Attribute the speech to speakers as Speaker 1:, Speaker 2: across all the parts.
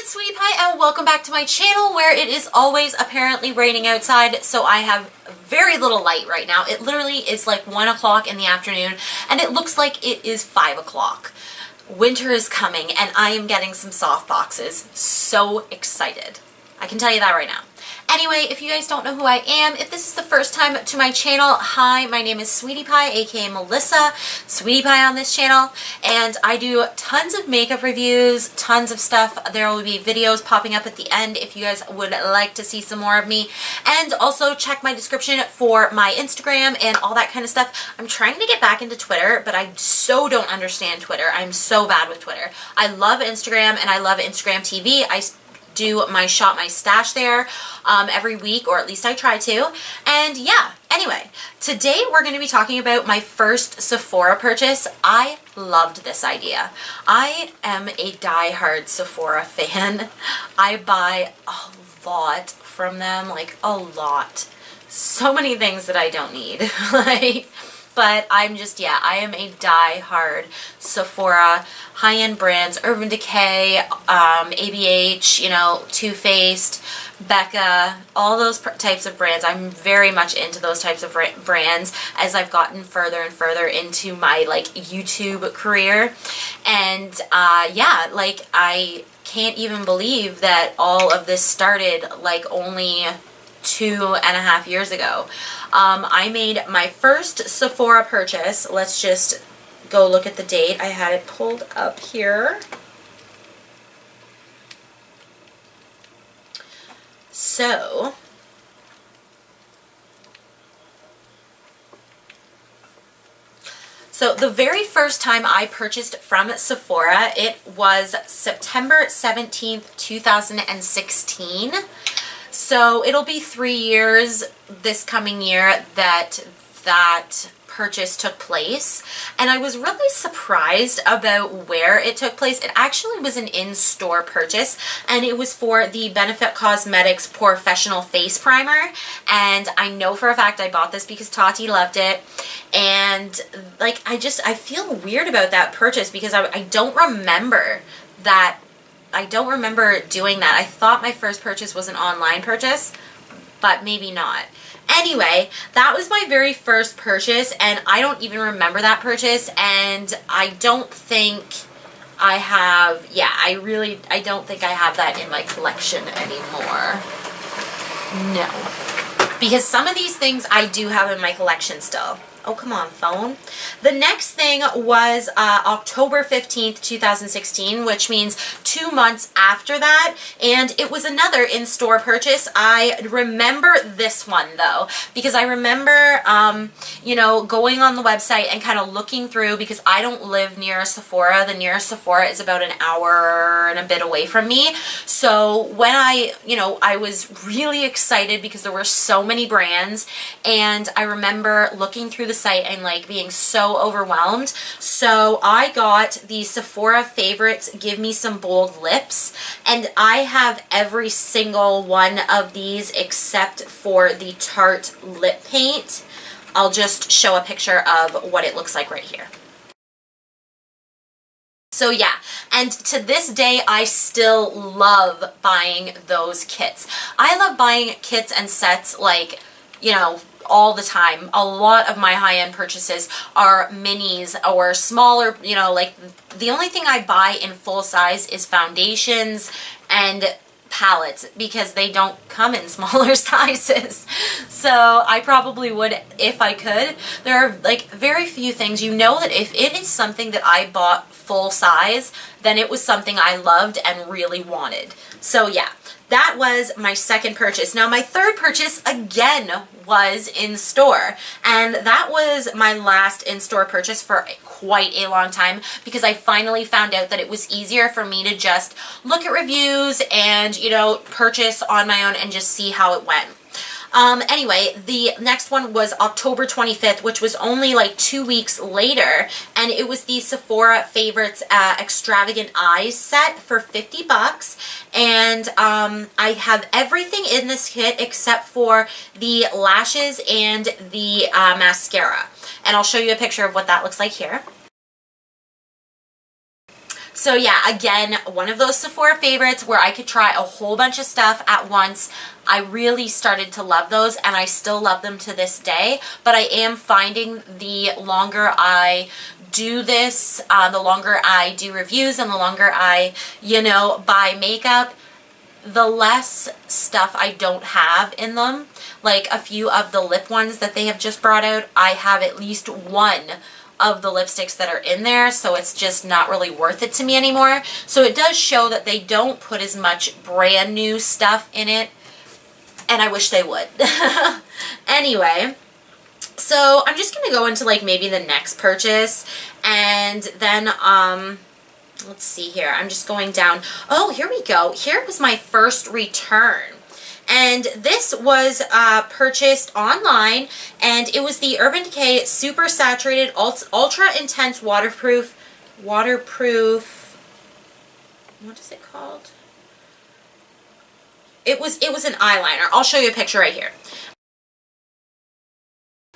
Speaker 1: it's Sweetie Pie and welcome back to my channel where it is always apparently raining outside, so I have very little light right now. It literally is like 1 o'clock in the afternoon and it looks like it is 5 o'clock. Winter is coming and I am getting some soft boxes. So excited. I can tell you that right now. Anyway, if you guys don't know who I am, if this is the first time to my channel, hi, my name is Sweetie Pie, aka Melissa, Sweetie Pie on this channel, and I do tons of makeup reviews, tons of stuff. There will be videos popping up at the end if you guys would like to see some more of me, and also check my description for my Instagram and all that kind of stuff. I'm trying to get back into Twitter, but I so don't understand Twitter. I'm so bad with Twitter. I love Instagram and I love Instagram TV. I do my shop my stash there every week, or at least I try to. And yeah, anyway, today we're going to be talking about my first Sephora purchase. I loved this idea. I am a die-hard Sephora fan. I buy a lot from them, like a lot. So many things that I don't need. But I'm just, yeah, I am a die-hard Sephora, high-end brands, Urban Decay, ABH, you know, Too Faced, Becca, all those types of brands. I'm very much into those types of brands as I've gotten further and further into my, like, YouTube career. And, yeah, like, I can't even believe that all of this started, like, only 2.5 years ago. I made my first Sephora purchase. Let's just go look at the date. I had it pulled up here. So, the very first time I purchased from Sephora, it was September 17th, 2016. So it'll be 3 years this coming year that purchase took place, and I was really surprised about where it took place. It actually was an in-store purchase, and it was for the Benefit Cosmetics Professional Face Primer, and I know for a fact I bought this because Tati loved it, and like I feel weird about that purchase because I don't remember that. I don't remember doing that. I thought my first purchase was an online purchase, but maybe not. Anyway, that was my very first purchase, and I don't even remember that purchase, and I don't think I have, yeah, I don't think I have that in my collection anymore. No. Because some of these things I do have in my collection still. Oh, come on, phone. The next thing was October 15th, 2016, which means 2 months after that, and it was another in-store purchase. I remember this one, though, because I remember, you know, going on the website and kind of looking through, because I don't live near a Sephora. The nearest Sephora is about an hour and a bit away from me. So when I was really excited because there were so many brands, and I remember looking through the site and like being so overwhelmed. So I got the Sephora Favorites Give Me Some Bold Lips, and I have every single one of these except for the Tarte lip paint. I'll just show a picture of what it looks like right here. So yeah, and to this day, I still love buying those kits. I love buying kits and sets, like, you know, all the time. A lot of my high-end purchases are minis or smaller, you know, like the only thing I buy in full size is foundations and palettes because they don't come in smaller sizes. So I probably would if I could. There are like very few things, you know, that if it is something that I bought full size, then it was something I loved and really wanted. So yeah, that was my second purchase. Now my third purchase again was in store, and that was my last in-store purchase for quite a long time because I finally found out that it was easier for me to just look at reviews and, you know, purchase on my own and just see how it went. Anyway, the next one was October 25th, which was only like 2 weeks later, and it was the Sephora Favorites Extravagant Eyes set for $50, and I have everything in this kit except for the lashes and the mascara, and I'll show you a picture of what that looks like here. So yeah, again, one of those Sephora favorites where I could try a whole bunch of stuff at once. I really started to love those, and I still love them to this day, but I am finding the longer I do this, the longer I do reviews and the longer I, buy makeup, the less stuff I don't have in them. Like a few of the lip ones that they have just brought out, I have at least one of the lipsticks that are in there, so it's just not really worth it to me anymore. So it does show that they don't put as much brand new stuff in it, and I wish they would. Anyway, so I'm just going to go into like maybe the next purchase, and then let's see here. I'm just going down. Oh, here we go. Here was my first return. And this was purchased online, and it was the Urban Decay Super Saturated Ultra Intense Waterproof, what is it called? It was an eyeliner. I'll show you a picture right here.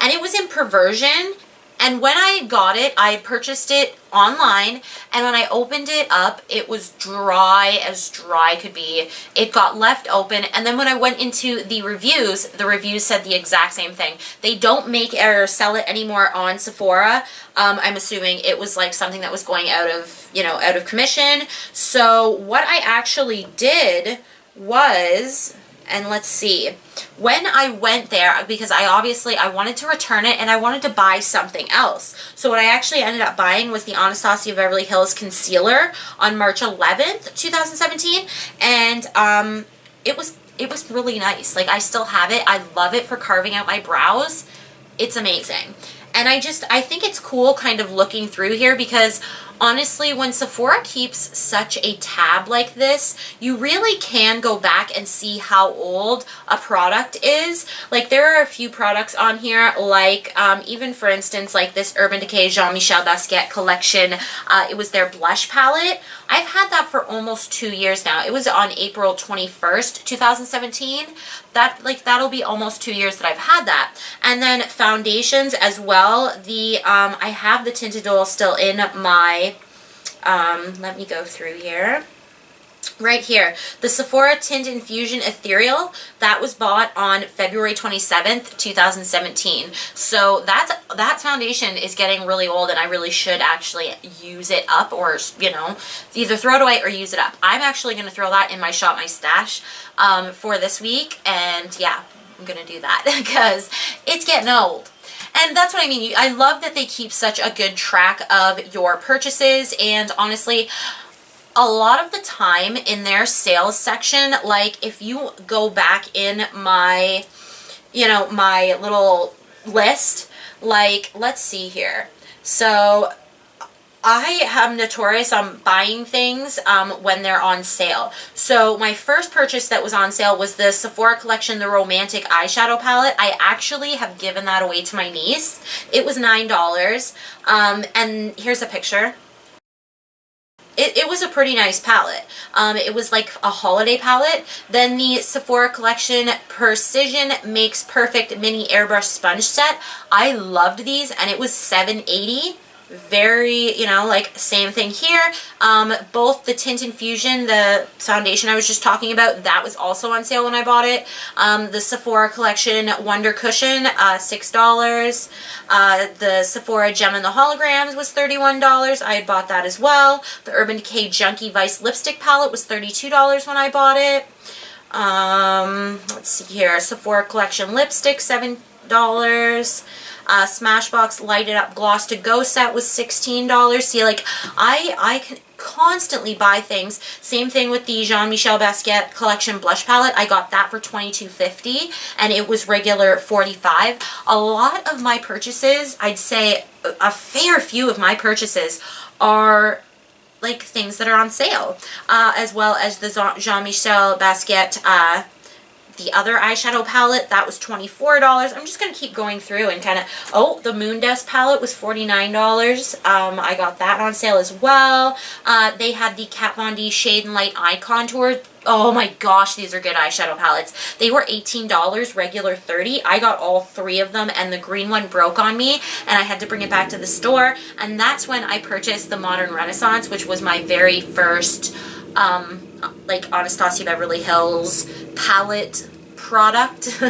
Speaker 1: And it was in Perversion. And when I got it, I purchased it online, and when I opened it up, it was dry as dry could be. It got left open, and then when I went into the reviews said the exact same thing. They don't make or sell it anymore on Sephora. I'm assuming it was like something that was going out of commission. So what I actually did was, and let's see, when I went there, because I wanted to return it and I wanted to buy something else. So what I actually ended up buying was the Anastasia Beverly Hills Concealer on March 11th, 2017. And it was really nice. Like, I still have it. I love it for carving out my brows. It's amazing. And I think it's cool kind of looking through here, because honestly, when Sephora keeps such a tab like this, you really can go back and see how old a product is. Like, there are a few products on here, like even for instance, like this Urban Decay Jean-Michel Basquiat collection. It was their blush palette. I've had that for almost 2 years now. It was on April 21st, 2017. That'll be almost 2 years that I've had that. And then foundations as well. I have the Tinted Oil still in my, let me go through here. Right here, the Sephora Tint Infusion Ethereal, that was bought on February 27th, 2017. So that foundation is getting really old, and I really should actually use it up, or, either throw it away or use it up. I'm actually going to throw that in my Shop My Stash for this week, and yeah, I'm going to do that because it's getting old. And that's what I mean. I love that they keep such a good track of your purchases, and honestly, a lot of the time in their sales section, like if you go back in my, my little list, like, let's see here. So I am notorious on buying things when they're on sale. So my first purchase that was on sale was the Sephora collection, the Romantic Eyeshadow Palette. I actually have given that away to my niece. It was $9. And here's a picture. It was a pretty nice palette. It was like a holiday palette. Then the Sephora collection Precision Makes Perfect Mini Airbrush Sponge Set. I loved these, and it was $7.80. Very, like same thing here. Both the Tint Infusion, the foundation I was just talking about, that was also on sale when I bought it. The Sephora collection Wonder Cushion, $6. The Sephora Gem and the Holograms was $31. I had bought that as well. The Urban Decay Junkie Vice Lipstick Palette was $32 when I bought it. Let's see here. Sephora collection lipstick, $7. Smashbox Light It Up Gloss To Go set was $16. See, like, I can constantly buy things. Same thing with the Jean-Michel Basquiat collection blush palette. I got that for $22.50, and it was regular $45. A lot of my purchases, I'd say a fair few of my purchases are like things that are on sale, as well as the Jean-Michel Basquiat the other eyeshadow palette, that was $24. I'm just going to keep going through and kind of, the Moon Dust palette was $49. I got that on sale as well. They had the Kat Von D Shade and Light Eye Contour Oh my gosh, these are good eyeshadow palettes. They were $18, regular $30. I got all 3 of them, and the green one broke on me, and I had to bring it back to the store. And that's when I purchased the Modern Renaissance, which was my very first, like, Anastasia Beverly Hills palette product.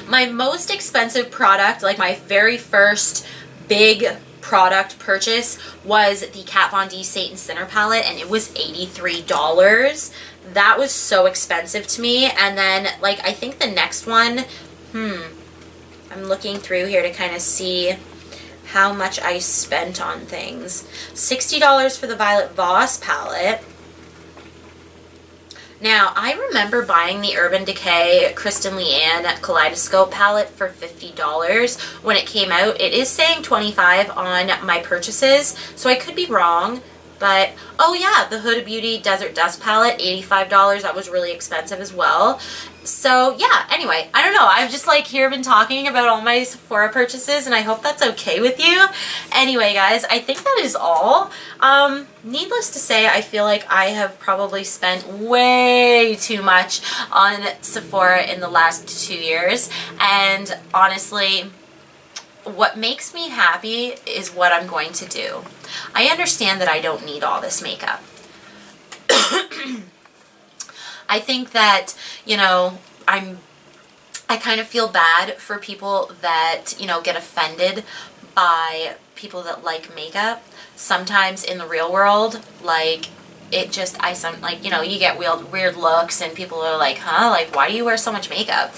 Speaker 1: My most expensive product, like my very first big product purchase, was the Kat Von D Satan Sinner palette, and it was $83. That was so expensive to me. And then, like, I think the next one, I'm looking through here to kind of see how much I spent on things. $60 for the Violet Voss palette. Now, I remember buying the Urban Decay Kristen Leanne Kaleidoscope palette for $50 when it came out. It is saying $25 on my purchases, so I could be wrong. But, oh yeah, the Huda Beauty Desert Dust palette, $85. That was really expensive as well. So, yeah, anyway, I don't know. I've just, like, here been talking about all my Sephora purchases, and I hope that's okay with you. Anyway, guys, I think that is all. Needless to say, I feel like I have probably spent way too much on Sephora in the last 2 years. And, honestly, what makes me happy is what I'm going to do. I understand that I don't need all this makeup. I think that, you know, I kind of feel bad for people that, you know, get offended by people that like makeup. Sometimes in the real world, like, it just, like, you know, you get weird looks and people are like, huh, like, why do you wear so much makeup?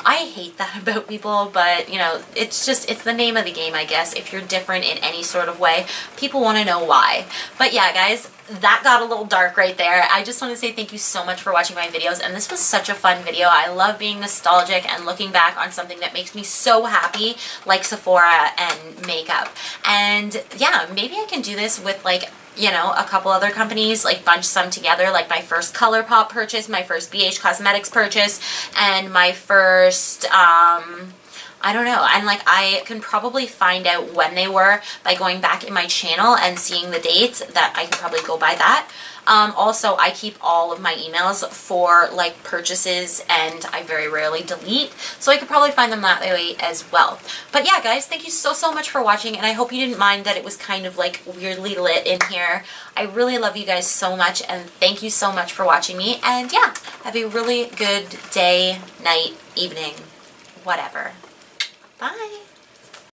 Speaker 1: I hate that about people, but, you know, it's just, it's the name of the game, I guess. If you're different in any sort of way, people want to know why. But yeah, guys, that got a little dark right there. I just want to say thank you so much for watching my videos, and this was such a fun video. I love being nostalgic and looking back on something that makes me so happy, like Sephora and makeup. And yeah, maybe I can do this with, like, you know, a couple other companies, like bunch some together, like my first ColourPop purchase, my first BH Cosmetics purchase, and my first, I don't know, and like I can probably find out when they were by going back in my channel and seeing the dates. That I can probably go by that. Also, I keep all of my emails for like purchases, and I very rarely delete, so I could probably find them that way as well. But yeah, guys, thank you so much for watching, and I hope you didn't mind that it was kind of like weirdly lit in here. I really love you guys so much, and thank you so much for watching me. And yeah, have a really good day, night, evening, whatever. Bye.